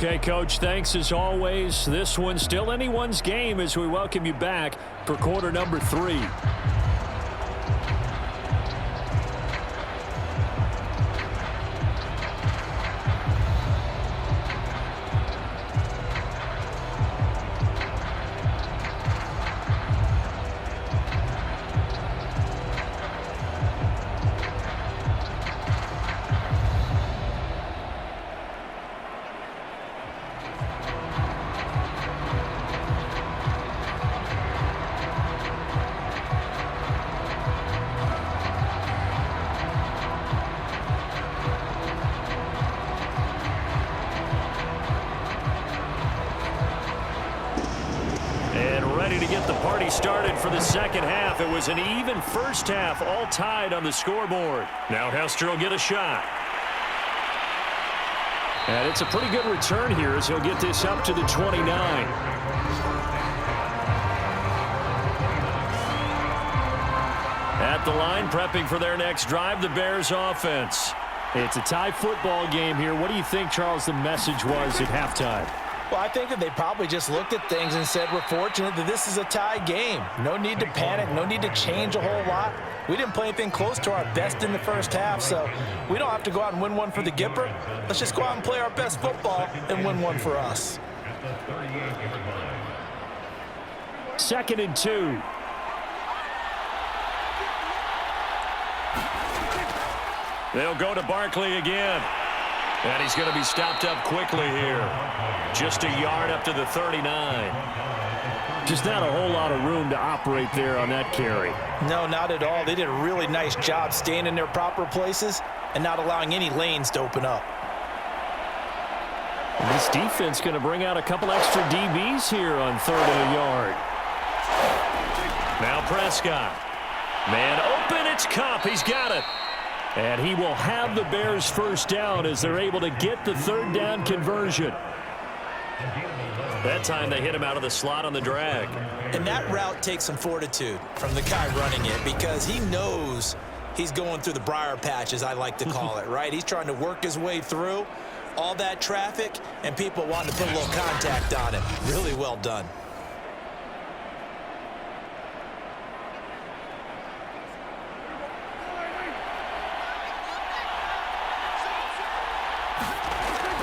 Okay, Coach, thanks as always. This one's still anyone's game as we welcome you back for quarter number 3. To get the party started for the second half. It was an even first half, all tied on the scoreboard. Now Hester will get a shot. And it's a pretty good return here as he'll get this up to the 29. At the line, prepping for their next drive, the Bears offense. It's a tie football game here. What do you think, Charles, the message was at halftime? Well, I think that they probably just looked at things and said, we're fortunate that this is a tie game. No need to panic, no need to change a whole lot. We didn't play anything close to our best in the first half, so we don't have to go out and win one for the Gipper. Let's just go out and play our best football and win one for us. 2nd and 2. They'll go to Barkley again. And he's going to be stopped up quickly here. Just a yard up to the 39. Just not a whole lot of room to operate there on that carry. No, not at all. They did a really nice job staying in their proper places and not allowing any lanes to open up. And this defense going to bring out a couple extra DBs here on 3rd and a yard. Now Prescott. Man open, it's Cup. He's got it. And he will have the Bears first down as they're able to get the 3rd down conversion. That time they hit him out of the slot on the drag. And that route takes some fortitude from the guy running it because he knows he's going through the briar patch, as I like to call it, right? He's trying to work his way through all that traffic and people wanting to put a little contact on him. Really well done.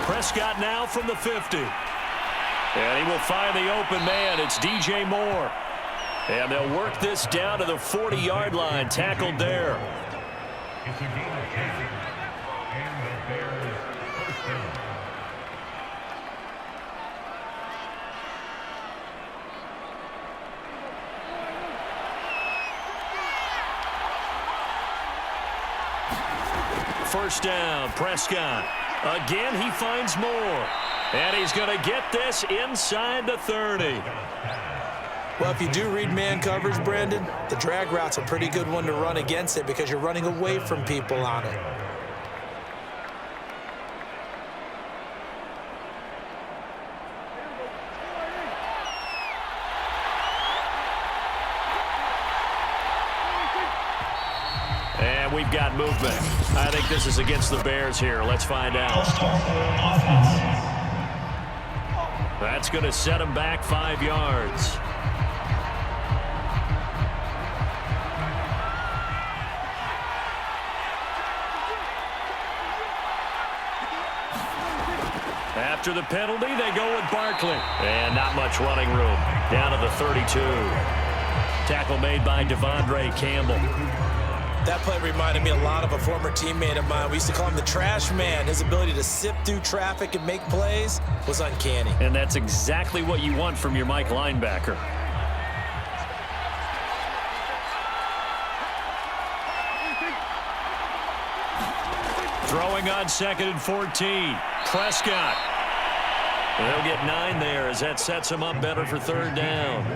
Prescott now from the 50. And he will find the open man. It's DJ Moore. And they'll work this down to the 40-yard line. Tackled there. First down, Prescott. Again, he finds Moore. And he's going to get this inside the 30. Well, if you do read man coverage, Brandon, the drag route's a pretty good one to run against it because you're running away from people on it. And we've got movement. I think this is against the Bears here. Let's find out. That's going to set him back 5 yards. After the penalty, they go with Barkley. And not much running room. Down to the 32. Tackle made by Devondre Campbell. That play reminded me a lot of a former teammate of mine. We used to call him the trash man. His ability to sift through traffic and make plays was uncanny. And that's exactly what you want from your Mike linebacker. Throwing on 2nd and 14. Prescott. They'll get 9 there as that sets him up better for 3rd down.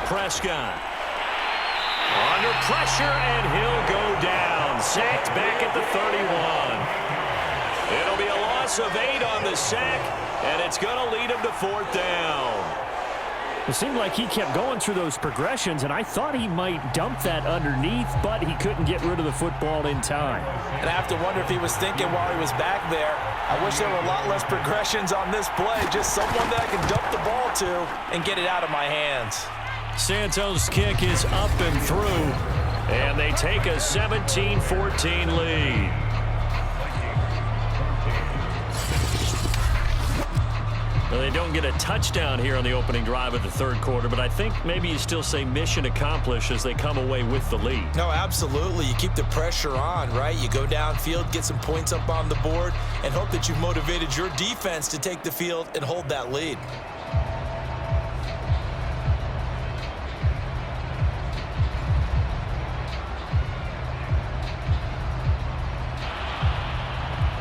Prescott. Under pressure, and he'll go down. Sacked back at the 31. It'll be a loss of 8 on the sack, and it's going to lead him to 4th down. It seemed like he kept going through those progressions, and I thought he might dump that underneath, but he couldn't get rid of the football in time. And I have to wonder if he was thinking while he was back there, I wish there were a lot less progressions on this play, just someone that I can dump the ball to and get it out of my hands. Santos' kick is up and through, and they take a 17-14 lead. Well, they don't get a touchdown here on the opening drive of the 3rd quarter, but I think maybe you still say mission accomplished as they come away with the lead. No, absolutely. You keep the pressure on, right? You go downfield, get some points up on the board, and hope that you've motivated your defense to take the field and hold that lead.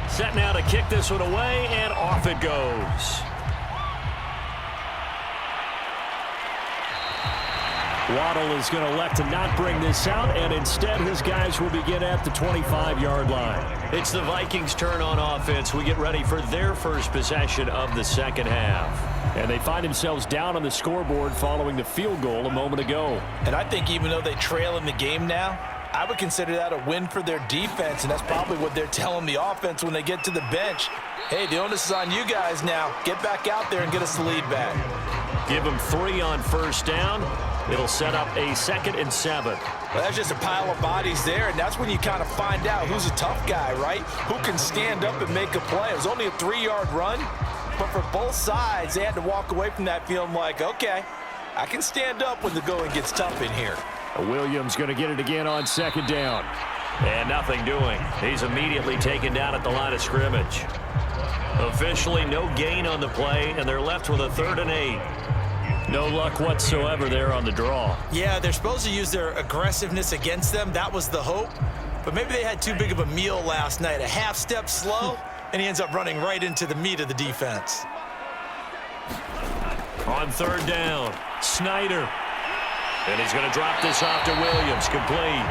Set now to kick this one away, and off it goes. Waddle is going to elect to not bring this out, and instead his guys will begin at the 25-yard line. It's the Vikings' turn on offense. We get ready for their first possession of the second half. And they find themselves down on the scoreboard following the field goal a moment ago. And I think even though they trail in the game now, I would consider that a win for their defense, and that's probably what they're telling the offense when they get to the bench. Hey, the onus is on you guys now. Get back out there and get us the lead back. Give them 3 on 1st down. It'll set up a 2nd and 7. Well, that's just a pile of bodies there, and that's when you kind of find out who's a tough guy, right? Who can stand up and make a play. It was only a 3-yard run, but for both sides, they had to walk away from that feeling like, okay, I can stand up when the going gets tough in here. Williams going to get it again on 2nd down. And nothing doing. He's immediately taken down at the line of scrimmage. Officially, no gain on the play, and they're left with a 3rd and 8. No luck whatsoever there on the draw. Yeah, they're supposed to use their aggressiveness against them. That was the hope. But maybe they had too big of a meal last night. A half step slow, and he ends up running right into the meat of the defense. On 3rd down, Snyder. And he's going to drop this off to Williams, complete.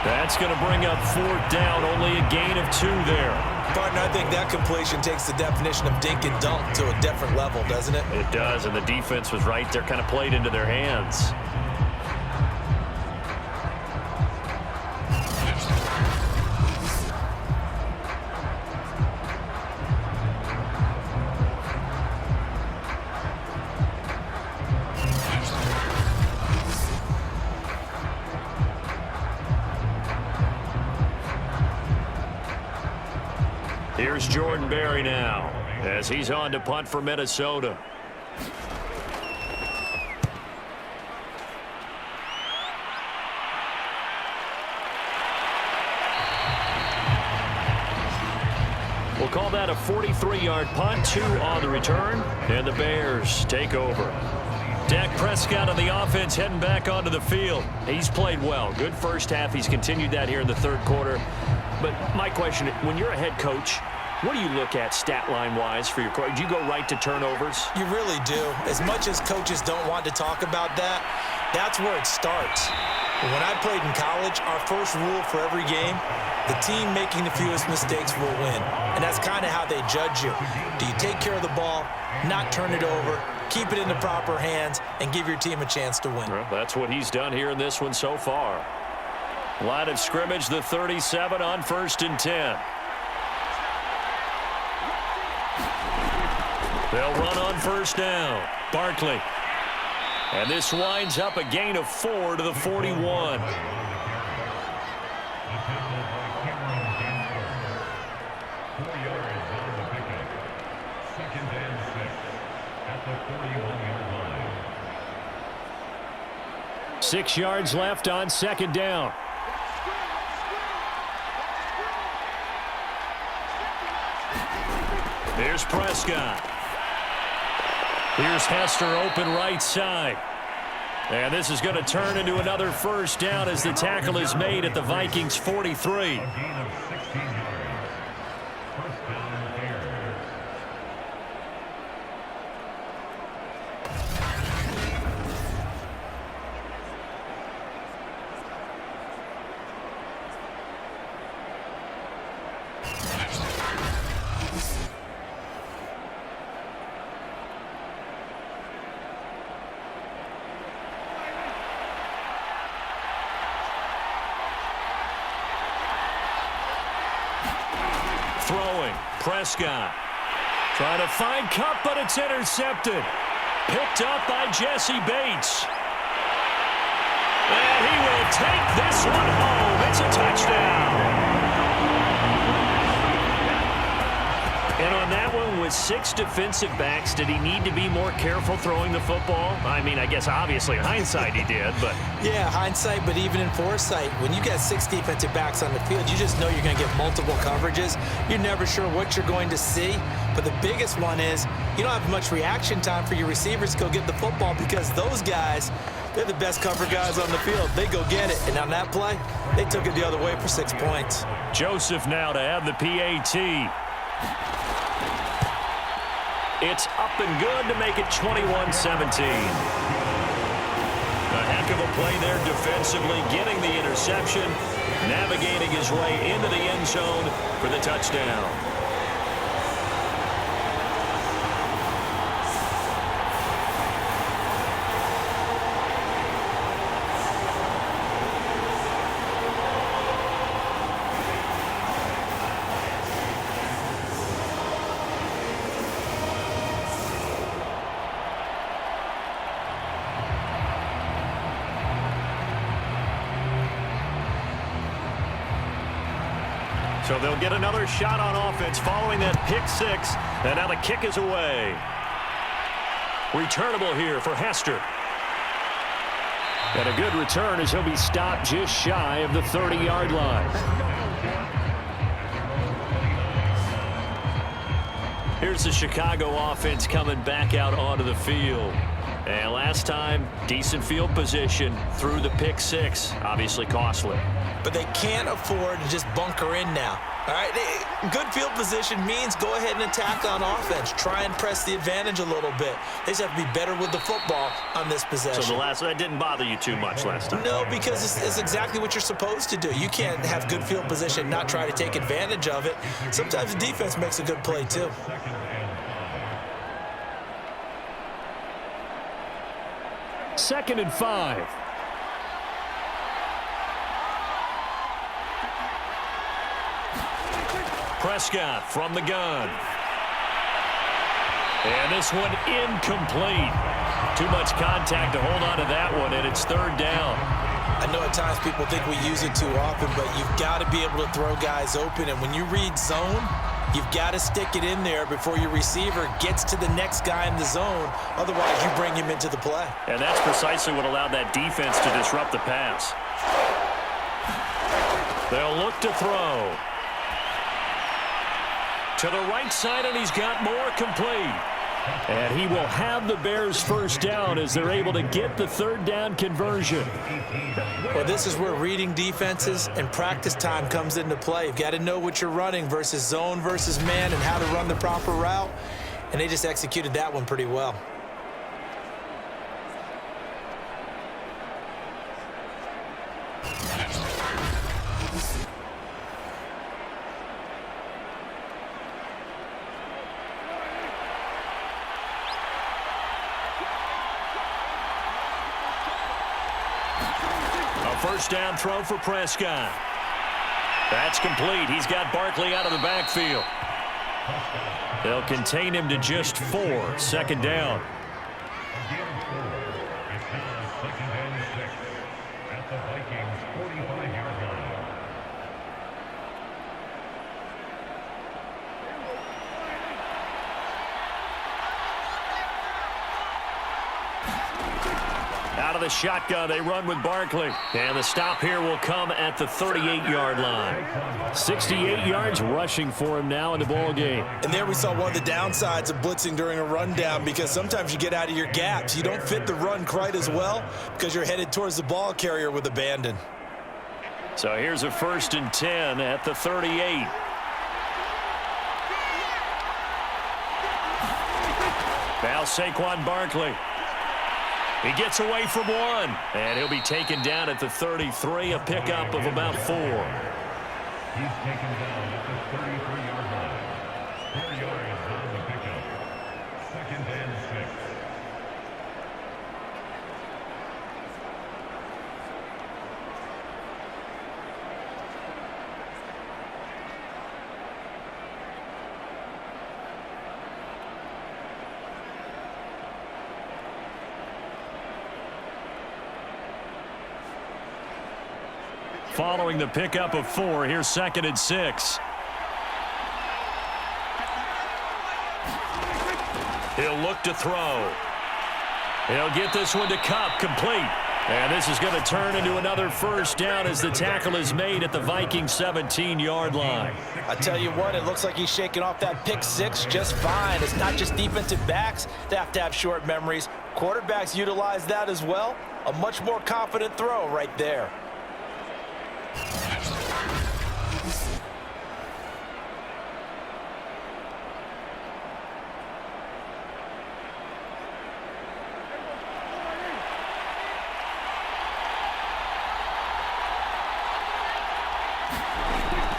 That's going to bring up 4th down, only a gain of 2 there. Partner, I think that completion takes the definition of dink and dunk to a different level, doesn't it? It does, and the defense was right there, kind of played into their hands. Here's Jordan Berry now as he's on to punt for Minnesota. We'll call that a 43-yard punt, 2 on the return, and the Bears take over. Dak Prescott on the offense heading back onto the field. He's played well. Good first half. He's continued that here in the 3rd quarter. But my question, when you're a head coach, what do you look at stat line-wise for your coach? Do you go right to turnovers? You really do. As much as coaches don't want to talk about that, that's where it starts. When I played in college, our first rule for every game, the team making the fewest mistakes will win. And that's kind of how they judge you. Do you take care of the ball, not turn it over, keep it in the proper hands, and give your team a chance to win? Well, that's what he's done here in this one so far. Line of scrimmage, the 37 on 1st and 10. They'll run on 1st down. Barkley. And this winds up a gain of 4 to the 41. Six yards left on 2nd down. Here's Prescott. Here's Hester open right side. And this is going to turn into another 1st down as the tackle is made at the Vikings 43. Prescott. Trying to find Cup, but it's intercepted. Picked up by Jesse Bates. And he will take this one home. It's a touchdown. And on that one, with 6 defensive backs, did he need to be more careful throwing the football? I mean, I guess obviously in hindsight he did, but... Yeah, hindsight, but even in foresight, when you got 6 defensive backs on the field, you just know you're going to get multiple coverages. You're never sure what you're going to see. But the biggest one is you don't have much reaction time for your receivers to go get the football because those guys, they're the best cover guys on the field. They go get it. And on that play, they took it the other way for 6 points. Joseph now to have the PAT. It's up and good to make it 21-17. A heck of a play there defensively, getting the interception, navigating his way into the end zone for the touchdown. So they'll get another shot on offense following that pick 6. And now the kick is away. Returnable here for Hester. And a good return as he'll be stopped just shy of the 30-yard line. Here's the Chicago offense coming back out onto the field. And last time, decent field position through the pick 6. Obviously costly. But they can't afford to just bunker in now. All right, good field position means go ahead and attack on offense. Try and press the advantage a little bit. They just have to be better with the football on this possession. So that didn't bother you too much last time? No, because it's exactly what you're supposed to do. You can't have good field position and not try to take advantage of it. Sometimes the defense makes a good play too. Second and 5. Prescott from the gun. And this one incomplete. Too much contact to hold on to that one, and it's 3rd down. I know at times people think we use it too often, but you've got to be able to throw guys open. And when you read zone, you've got to stick it in there before your receiver gets to the next guy in the zone. Otherwise, you bring him into the play. And that's precisely what allowed that defense to disrupt the pass. They'll look to throw. To the right side, and he's got more complete. And he will have the Bears first down as they're able to get the 3rd down conversion. Well, this is where reading defenses and practice time comes into play. You've got to know what you're running versus zone versus man and how to run the proper route. And they just executed that one pretty well. First down throw for Prescott. That's complete. He's got Barkley out of the backfield. They'll contain him to just 4. 2nd down. At the Vikings 45-yard line. Out of the shotgun, they run with Barkley. And the stop here will come at the 38-yard line. 68 yards rushing for him now in the ball game. And there we saw one of the downsides of blitzing during a rundown, because sometimes you get out of your gaps. You don't fit the run quite as well because you're headed towards the ball carrier with abandon. So here's a 1st and 10 at the 38. Now Saquon Barkley. He gets away from one, and he'll be taken down at the 33, a pickup of about 4. He's taken down at the 33-yard line. 4 yards on the pickup. 2nd and 6. following the pickup of 4. Here's 2nd and 6. He'll look to throw. He'll get this one to Kupp, complete. And this is going to turn into another first down as the tackle is made at the Vikings 17-yard line. I tell you what, it looks like he's shaking off that pick 6 just fine. It's not just defensive backs that have to have short memories. Quarterbacks utilize that as well. A much more confident throw right there.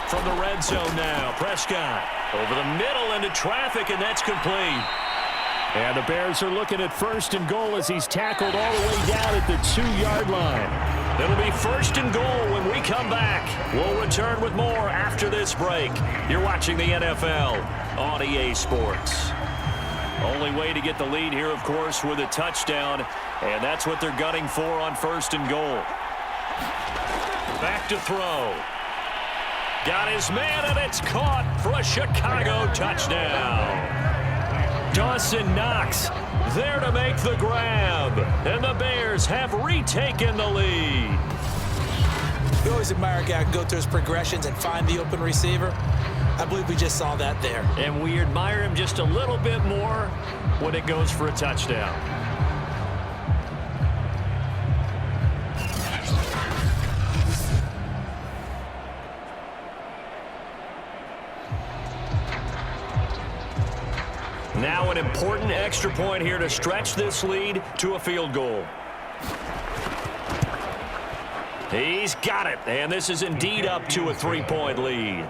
From the red zone now, Prescott over the middle into traffic, and that's complete. And the Bears are looking at 1st and goal as he's tackled all the way down at the 2-yard line. It'll be 1st and goal when we come back. We'll return with more after this break. You're watching the NFL on EA Sports. Only way to get the lead here, of course, with a touchdown, and that's what they're gunning for on 1st and goal. Back to throw. Got his man, and it's caught for a Chicago touchdown. Dawson Knox there to make the grab, and the Bears have retaken the lead. You always admire a guy who can go through his progressions and find the open receiver. I believe we just saw that there. And we admire him just a little bit more when it goes for a touchdown. Now an important extra point here to stretch this lead to a field goal. He's got it, and this is indeed up to a 3-point lead.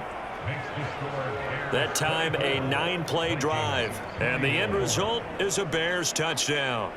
That time a 9-play drive, and the end result is a Bears touchdown.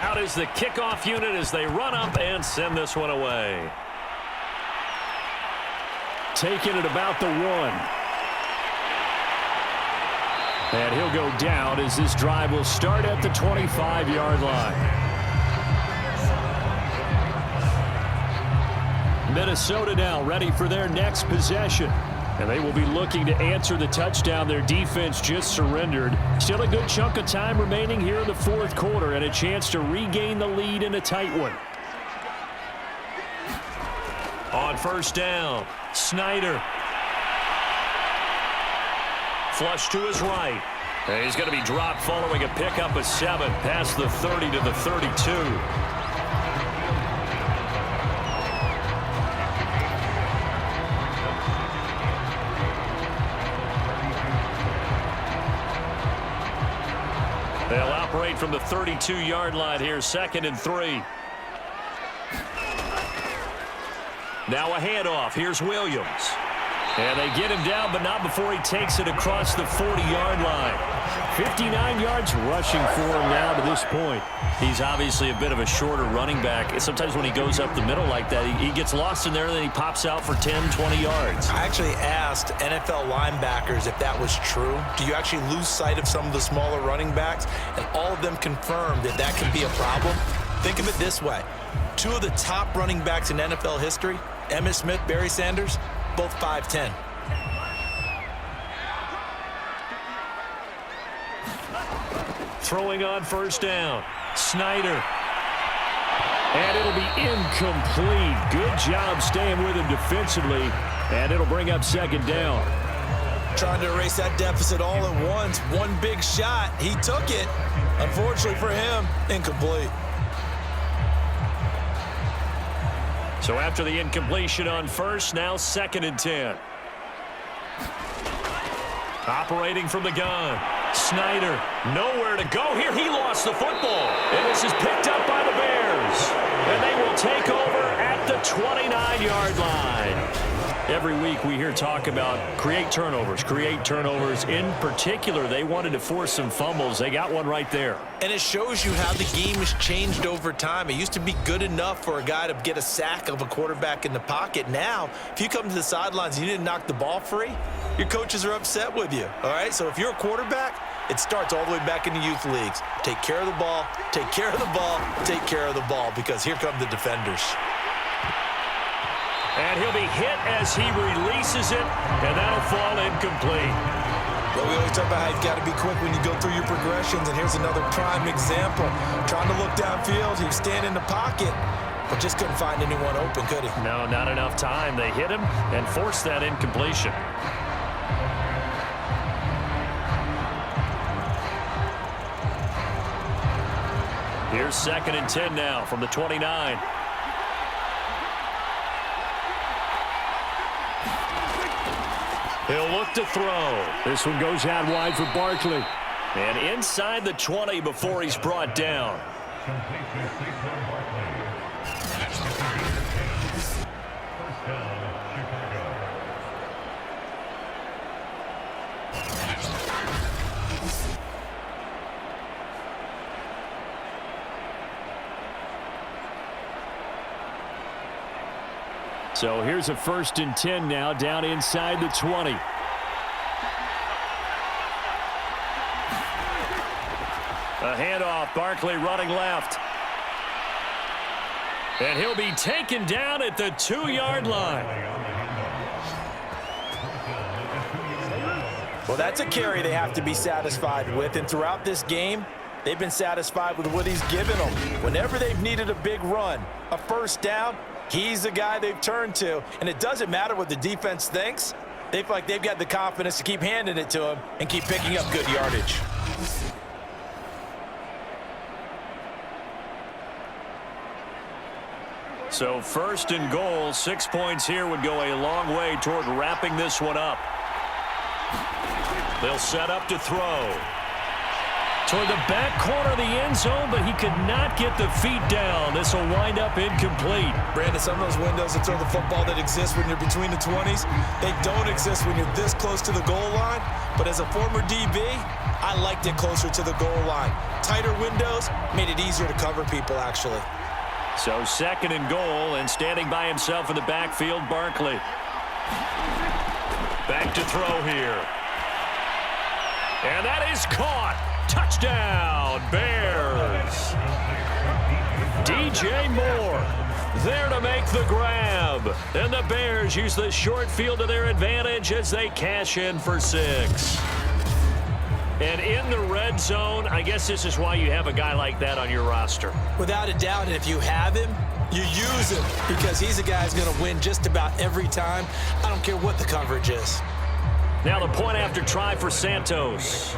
Out is the kickoff unit as they run up and send this one away. Taking it about the 1. And he'll go down as this drive will start at the 25-yard line. Minnesota now ready for their next possession. And they will be looking to answer the touchdown their defense just surrendered. Still a good chunk of time remaining here in the 4th quarter and a chance to regain the lead in a tight one. On 1st down, Snyder. Flush to his right. And he's going to be dropped following a pickup of 7 past the 30 to the 32. They'll operate from the 32-yard line here, 2nd and 3. Now a handoff. Here's Williams. And they get him down, but not before he takes it across the 40-yard line. 59 yards rushing for him now to this point. He's obviously a bit of a shorter running back. Sometimes when he goes up the middle like that, he gets lost in there, and then he pops out for 10, 20 yards. I actually asked NFL linebackers if that was true. Do you actually lose sight of some of the smaller running backs? And all of them confirmed that that can be a problem. Think of it this way. 2 of the top running backs in NFL history, Emmitt Smith, Barry Sanders, both 5'10". Throwing on 1st down. Snyder. And it'll be incomplete. Good job staying with him defensively. And it'll bring up 2nd down. Trying to erase that deficit all at once. One big shot. He took it. Unfortunately for him, incomplete. So after the incompletion on 1st, now 2nd and 10. Operating from the gun. Snyder, nowhere to go here. He lost the football. And this is picked up by the Bears. And they will take over at the 29-yard line. Every week we hear talk about create turnovers. In particular, they wanted to force some fumbles. They got one right there. And it shows you how the game has changed over time. It used to be good enough for a guy to get a sack of a quarterback in the pocket. Now, if you come to the sidelines and you didn't knock the ball free, your coaches are upset with you. All right? So if you're a quarterback, it starts all the way back in the youth leagues. Take care of the ball, take care of the ball, take care of the ball, because here come the defenders. And he'll be hit as he releases it, and that'll fall incomplete. Well, we always talk about how you've got to be quick when you go through your progressions, and here's another prime example. Trying to look downfield, he was standing in the pocket, but just couldn't find anyone open, could he? No, not enough time. They hit him and forced that incompletion. Here's 2nd and 10 now from the 29. He'll look to throw. This one goes out wide for Barkley. And inside the 20 before he's brought down. So here's a 1st and 10 now, down inside the 20. A handoff, Barkley running left. And he'll be taken down at the 2-yard line. Well, that's a carry they have to be satisfied with, and throughout this game, they've been satisfied with what he's given them. Whenever they've needed a big run, a first down, he's the guy they've turned to, and it doesn't matter what the defense thinks. They feel like they've got the confidence to keep handing it to him and keep picking up good yardage. So 1st and goal, 6 points here would go a long way toward wrapping this one up. They'll set up to throw. Toward the back corner of the end zone, but he could not get the feet down. This will wind up incomplete. Brandon, some of those windows to throw the football that exist when you're between the 20s, they don't exist when you're this close to the goal line. But as a former DB, I liked it closer to the goal line. Tighter windows made it easier to cover people, actually. So 2nd and goal, and standing by himself in the backfield, Barkley. Back to throw here. And that is caught. Touchdown, Bears. DJ Moore there to make the grab. And the Bears use the short field to their advantage as they cash in for 6. And in the red zone, I guess this is why you have a guy like that on your roster. Without a doubt, and if you have him, you use him, because he's a guy who's going to win just about every time. I don't care what the coverage is. Now the point after try for Santos.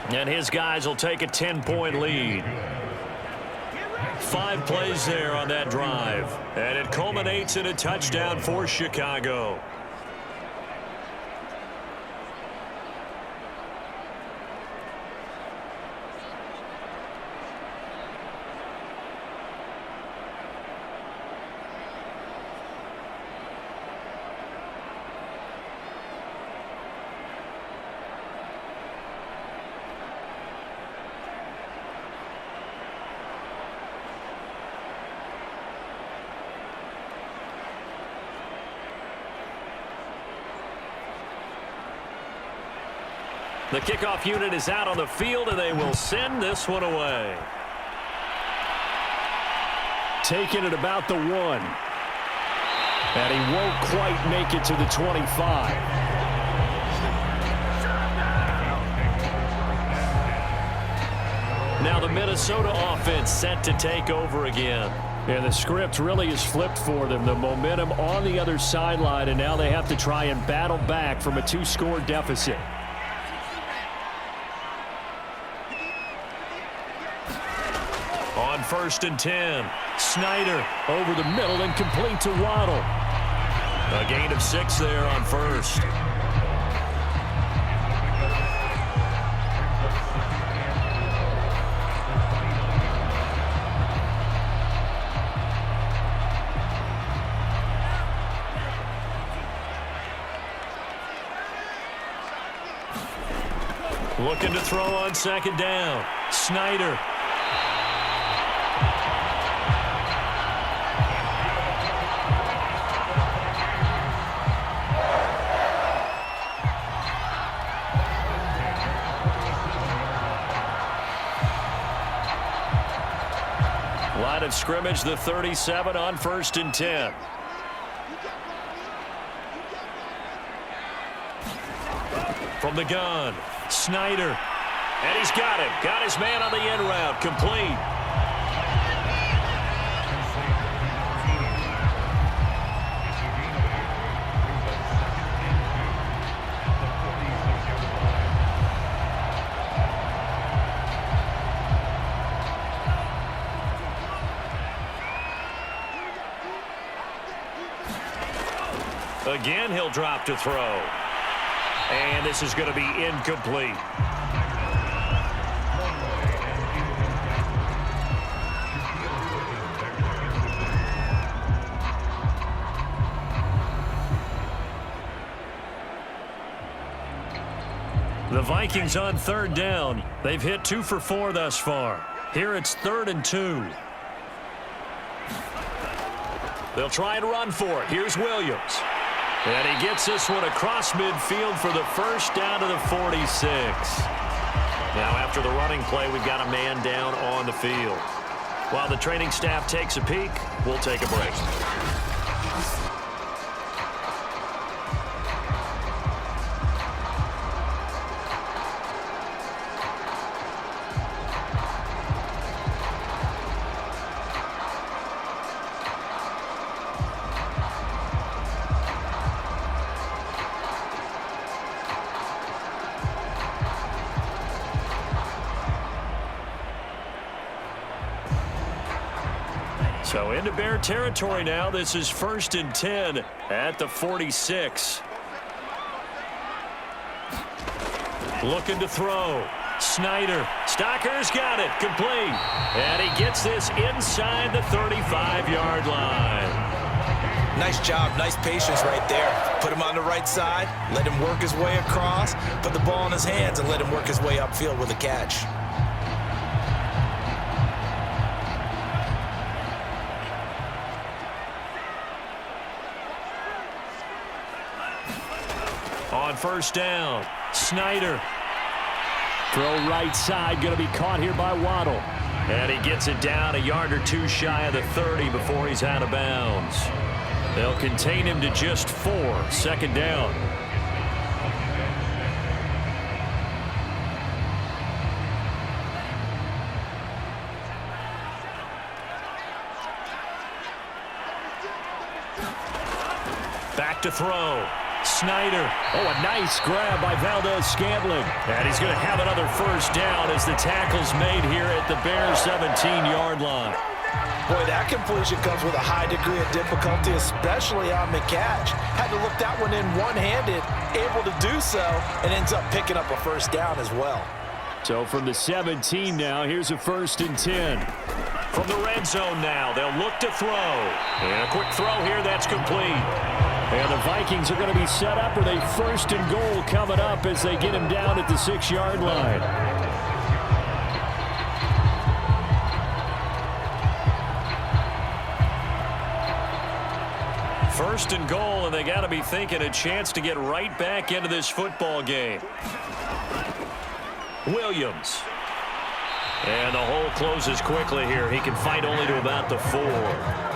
And his guys will take a 10-point lead. 5 plays there on that drive. And it culminates in a touchdown for Chicago. The kickoff unit is out on the field, and they will send this one away. Taken at about the 1. And he won't quite make it to the 25. Now the Minnesota offense set to take over again. And the script really is flipped for them. The momentum on the other sideline, and now they have to try and battle back from a 2-score deficit. On 1st and 10, Snyder over the middle and complete to Waddle. A gain of 6 there on first. Looking to throw on second down. Snyder. Line of scrimmage, the 37 on 1st and 10. From the gun, Snyder. And he's got him. Got his man on the end route. Complete. Again, he'll drop to throw. And this is going to be incomplete. The Vikings on 3rd down. They've hit 2 for 4 thus far. Here it's 3rd and 2. They'll try and run for it. Here's Williams. And he gets this one across midfield for the first down to the 46. Now after the running play, we've got a man down on the field. While the training staff takes a peek, we'll take a break. So into Bear territory now. This is 1st and 10 at the 46. Looking to throw. Snyder. Stocker's got it. Complete. And he gets this inside the 35-yard line. Nice job. Nice patience right there. Put him on the right side. Let him work his way across. Put the ball in his hands and let him work his way upfield with a catch. On 1st down, Snyder. Throw right side, going to be caught here by Waddle. And he gets it down a yard or 2 shy of the 30 before he's out of bounds. They'll contain him to just 4. 2nd down. Back to throw. Snyder. Oh, a nice grab by Valdez-Scantling. And he's going to have another first down as the tackle's made here at the Bears' 17-yard line. Boy, that completion comes with a high degree of difficulty, especially on the catch. Had to look that one in one-handed, able to do so, and ends up picking up a first down as well. So from the 17 now, here's a 1st and 10. From the red zone now, they'll look to throw. And a quick throw here, that's complete. And the Vikings are going to be set up with a 1st and goal coming up as they get him down at the 6-yard line. First and goal, and they got to be thinking a chance to get right back into this football game. Williams. And the hole closes quickly here. He can fight only to about the 4.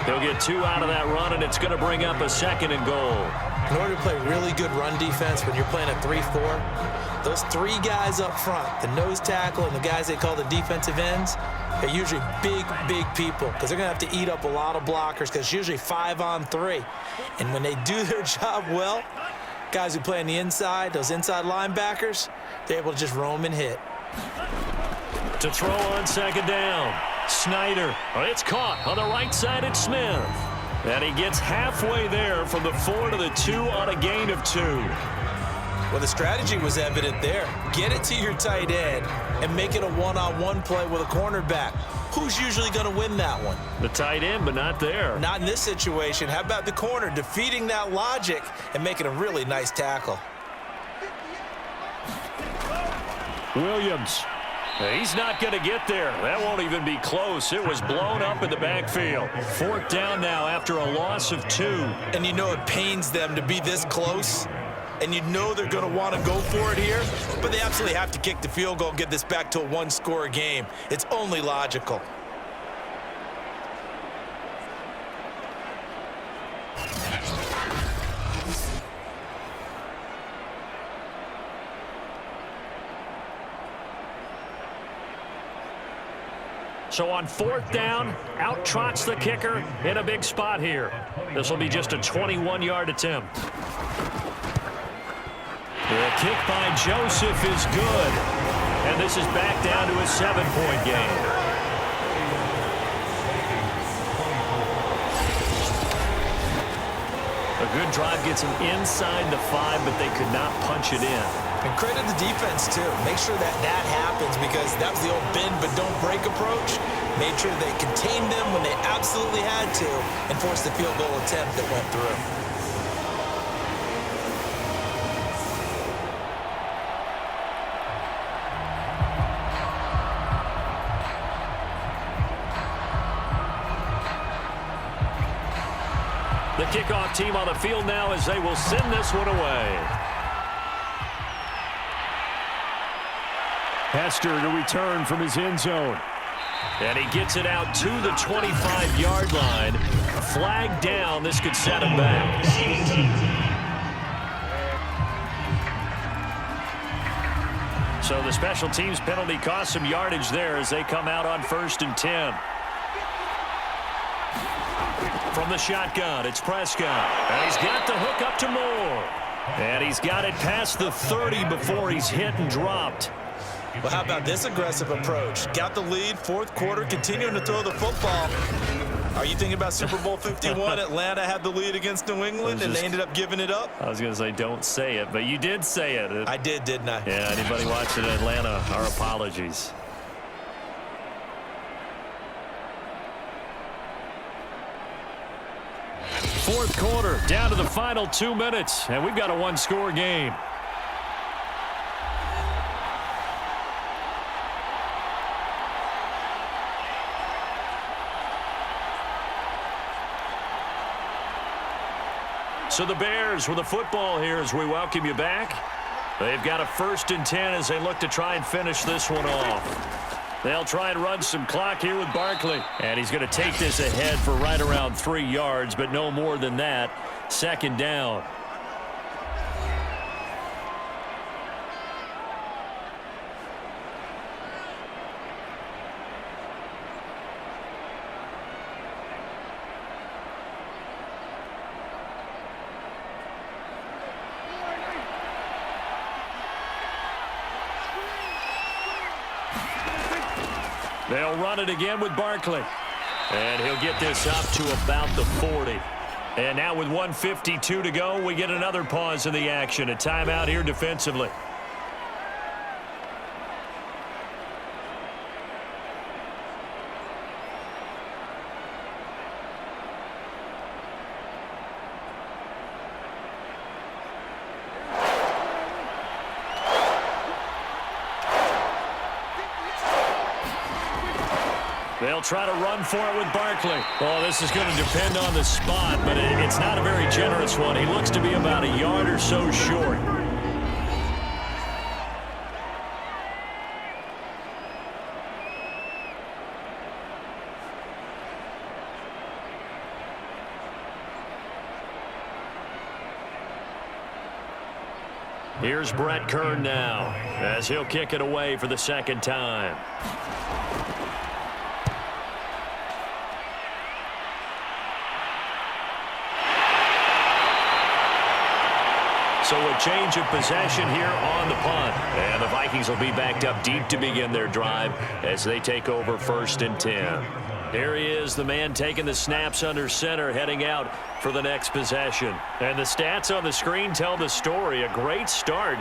He'll get 2 out of that run, and it's going to bring up a 2nd and goal. In order to play really good run defense when you're playing a 3-4, those 3 guys up front, the nose tackle and the guys they call the defensive ends, they're usually big people because they're going to have to eat up a lot of blockers because it's usually 5-on-3. And when they do their job well, guys who play on the inside, those inside linebackers, they're able to just roam and hit. To throw on 2nd down, Snyder. It's caught on the right side. It's Smith. And he gets halfway there from the 4 to the 2 on a gain of 2. Well, the strategy was evident there. Get it to your tight end and make it a one-on-one play with a cornerback. Who's usually going to win that one? The tight end, but not there. Not in this situation. How about the corner defeating that logic and making a really nice tackle? Williams. He's not going to get there. That won't even be close. It was blown up in the backfield. 4th down now after a loss of 2. And you know it pains them to be this close. And you know they're going to want to go for it here. But they absolutely have to kick the field goal and get this back to a one-score game. It's only logical. So on 4th down, out trots the kicker in a big spot here. This will be just a 21-yard attempt. The kick by Joseph is good. And this is back down to a 7-point game. A good drive gets him inside the 5, but they could not punch it in. And credit the defense, too. Make sure that happens because that was the old bend but don't break approach. Made sure they contained them when they absolutely had to and forced the field goal attempt that went through. The kickoff team on the field now as they will send this one away. Hester to return from his end zone. And he gets it out to the 25-yard line. Flag down. This could set him back. So the special teams penalty cost some yardage there as they come out on 1st and 10. From the shotgun, it's Prescott. And he's got the hook up to Moore. And he's got it past the 30 before he's hit and dropped. Well, how about this aggressive approach? Got the lead, 4th quarter, continuing to throw the football. Are you thinking about Super Bowl 51? Atlanta had the lead against New England, and they ended up giving it up? I was going to say don't say it, but you did say it. I did, didn't I? Yeah, anybody watching Atlanta, our apologies. Fourth quarter, down to the final 2 minutes, and we've got a one-score game. So the Bears with the football here as we welcome you back. They've got a 1st and 10 as they look to try and finish this one off. They'll try and run some clock here with Barkley. And he's going to take this ahead for right around 3 yards, but no more than that. 2nd down. They'll run it again with Barkley. And he'll get this up to about the 40. And now with 1:52 to go, we get another pause in the action. A timeout here defensively. They'll try to run for it with Barkley. Oh, this is going to depend on the spot, but it's not a very generous one. He looks to be about a yard or so short. Here's Brett Kern now as he'll kick it away for the 2nd time. So a change of possession here on the punt. And the Vikings will be backed up deep to begin their drive as they take over 1st and 10. Here he is, the man taking the snaps under center, heading out for the next possession. And the stats on the screen tell the story. A great start.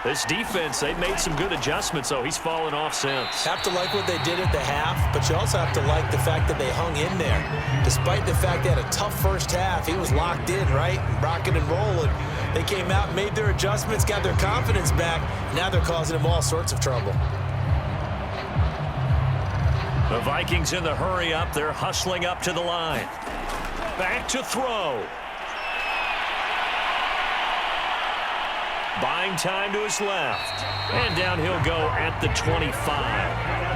This defense, they've made some good adjustments, so he's fallen off since. Have to like what they did at the half, but you also have to like the fact that they hung in there. Despite the fact they had a tough first half, he was locked in, right? Rocking and rolling. They came out and made their adjustments, got their confidence back. Now they're causing him all sorts of trouble. The Vikings in the hurry up. They're hustling up to the line. Back to throw. Buying time to his left. And down he'll go at the 25.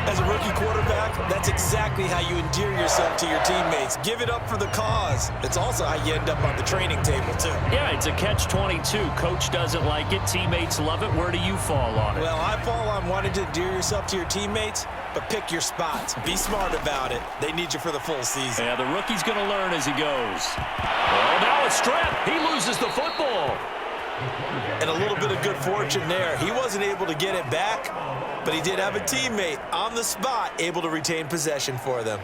As a rookie quarterback, that's exactly how you endear yourself to your teammates. Give it up for the cause. It's also how you end up on the training table, too. Yeah, it's a catch-22. Coach doesn't like it. Teammates love it. Where do you fall on it? Well, I fall on wanting to endear yourself to your teammates, but pick your spots. Be smart about it. They need you for the full season. Yeah, the rookie's going to learn as he goes. Oh, now a strap. He loses the football. And a little bit of good fortune there. He wasn't able to get it back, but he did have a teammate on the spot able to retain possession for them.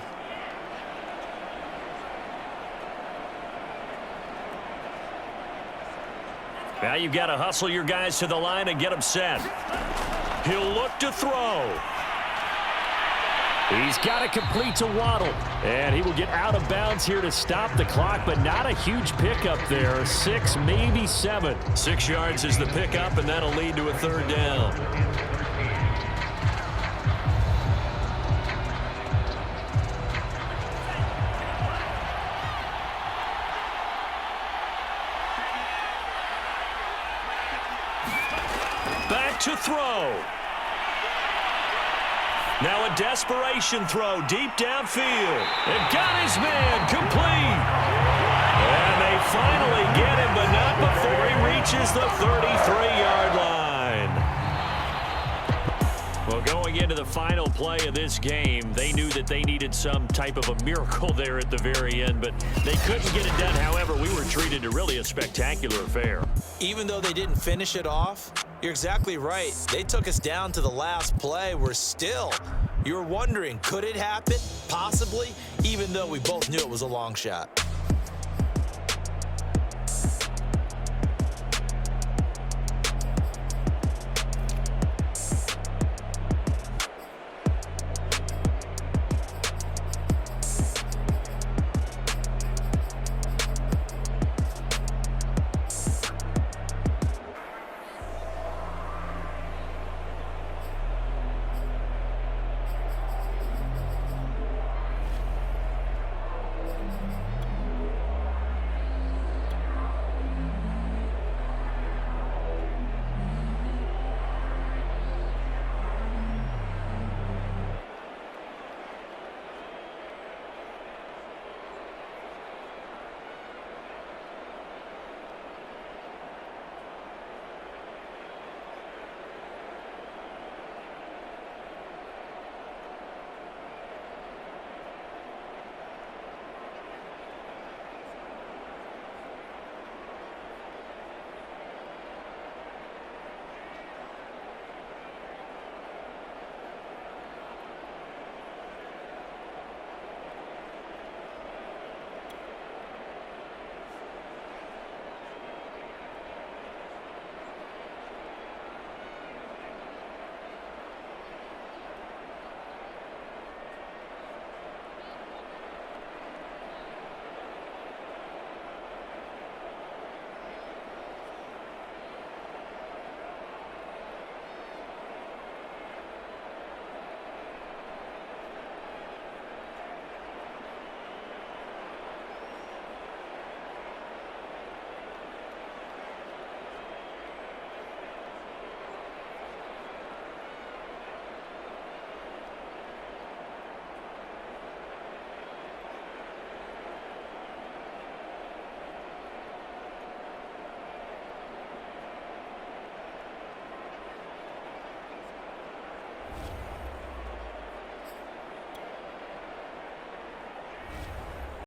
Now you've got to hustle your guys to the line and get them set. He'll look to throw. He's got to complete to Waddle. And he will get out of bounds here to stop the clock, but not a huge pickup there. 6, maybe 7. 6 yards is the pickup, and that'll lead to a third down. Back to throw. Now a desperation throw deep downfield. And got his man complete. And they finally get him, but not before he reaches the 33-yard line. Well, going into the final play of this game, they knew that they needed some type of a miracle there at the very end, but they couldn't get it done. However, we were treated to really a spectacular affair. Even though they didn't finish it off, you're exactly right. They took us down to the last play. We're still, you're wondering, could it happen? Possibly, even though we both knew it was a long shot.